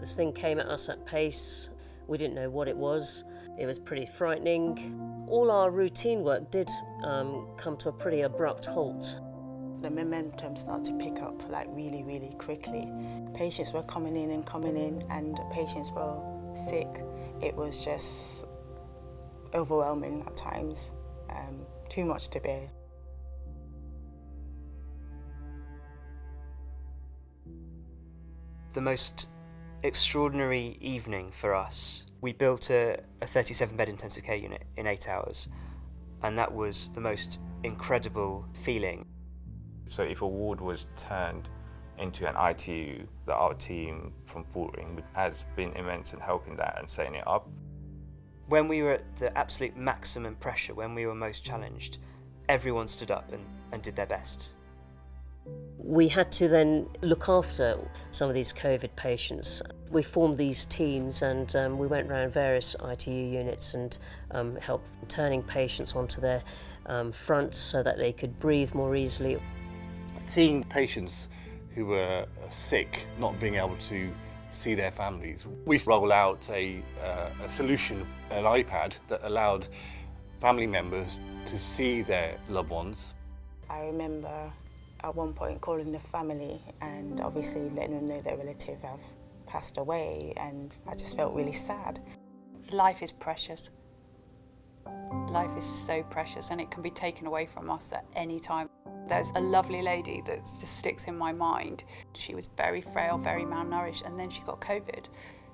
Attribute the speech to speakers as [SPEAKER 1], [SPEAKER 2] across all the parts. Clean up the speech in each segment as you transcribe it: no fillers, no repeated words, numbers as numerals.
[SPEAKER 1] This thing came at us at pace. We didn't know what it was. It was pretty frightening. All our routine work did come to a pretty abrupt halt.
[SPEAKER 2] The momentum started to pick up like really, really quickly. Patients were coming in and patients were sick. It was just overwhelming at times, too much to bear.
[SPEAKER 3] The most extraordinary evening for us, we built a 37-bed intensive care unit in 8 hours, and that was the most incredible feeling.
[SPEAKER 4] So if a ward was turned into an ITU, our team from Portering has been immense in helping that and setting it up.
[SPEAKER 3] When we were at the absolute maximum pressure, when we were most challenged, everyone stood up and did their best.
[SPEAKER 1] We had to then look after some of these COVID patients. We formed these teams and we went around various ITU units and helped turning patients onto their fronts so that they could breathe more easily.
[SPEAKER 5] Seeing patients who were sick not being able to see their families, we rolled out a solution, an iPad that allowed family members to see their loved ones.
[SPEAKER 2] I remember at one point calling the family and obviously letting them know their relative have passed away, and I just felt really sad.
[SPEAKER 6] Life is precious. Life is so precious and it can be taken away from us at any time. There's a lovely lady that just sticks in my mind. She was very frail, very malnourished, and then she got COVID.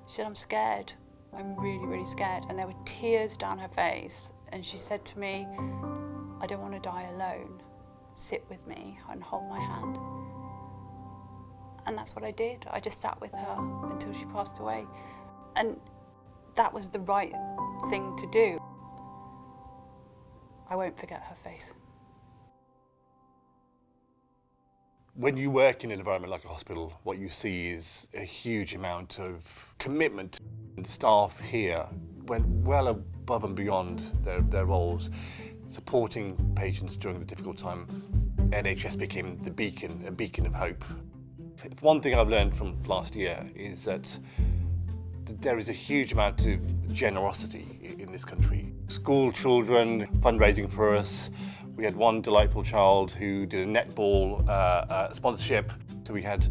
[SPEAKER 6] She said, "I'm scared. I'm really, really scared." And there were tears down her face. And she said to me, "I don't want to die alone. Sit with me and hold my hand." And that's what I did. I just sat with her until she passed away. And that was the right thing to do. I won't forget her face.
[SPEAKER 5] When you work in an environment like a hospital, what you see is a huge amount of commitment. The staff here went well above and beyond their roles, supporting patients during the difficult time. NHS became a beacon of hope. One thing I've learned from last year is that there is a huge amount of generosity in this country. School children fundraising for us. We had one delightful child who did a netball sponsorship. So we had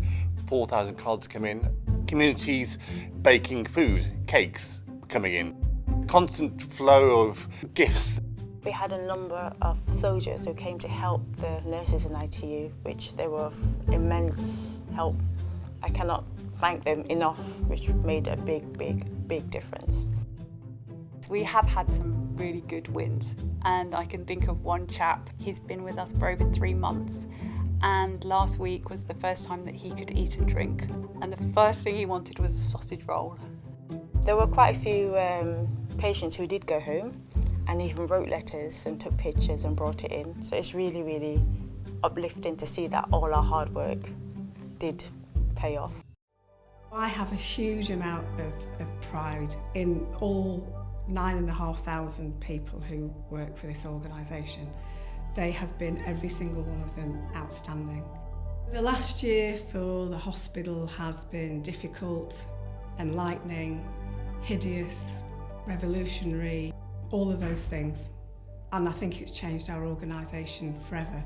[SPEAKER 5] 4,000 cards come in. Communities baking food, cakes coming in. Constant flow of gifts.
[SPEAKER 2] We had a number of soldiers who came to help the nurses in ITU, which they were of immense help. I cannot thank them enough, which made a big difference.
[SPEAKER 6] We have had some really good wins, and I can think of one chap. He's been with us for over 3 months, and last week was the first time that he could eat and drink, and the first thing he wanted was a sausage roll.
[SPEAKER 2] There were quite a few patients who did go home and even wrote letters and took pictures and brought it in. So it's really, really uplifting to see that all our hard work did pay off.
[SPEAKER 7] I have a huge amount of pride in all 9,500 people who work for this organisation. They have been, every single one of them, outstanding. The last year for the hospital has been difficult, enlightening, hideous, revolutionary, all of those things. And I think it's changed our organisation forever.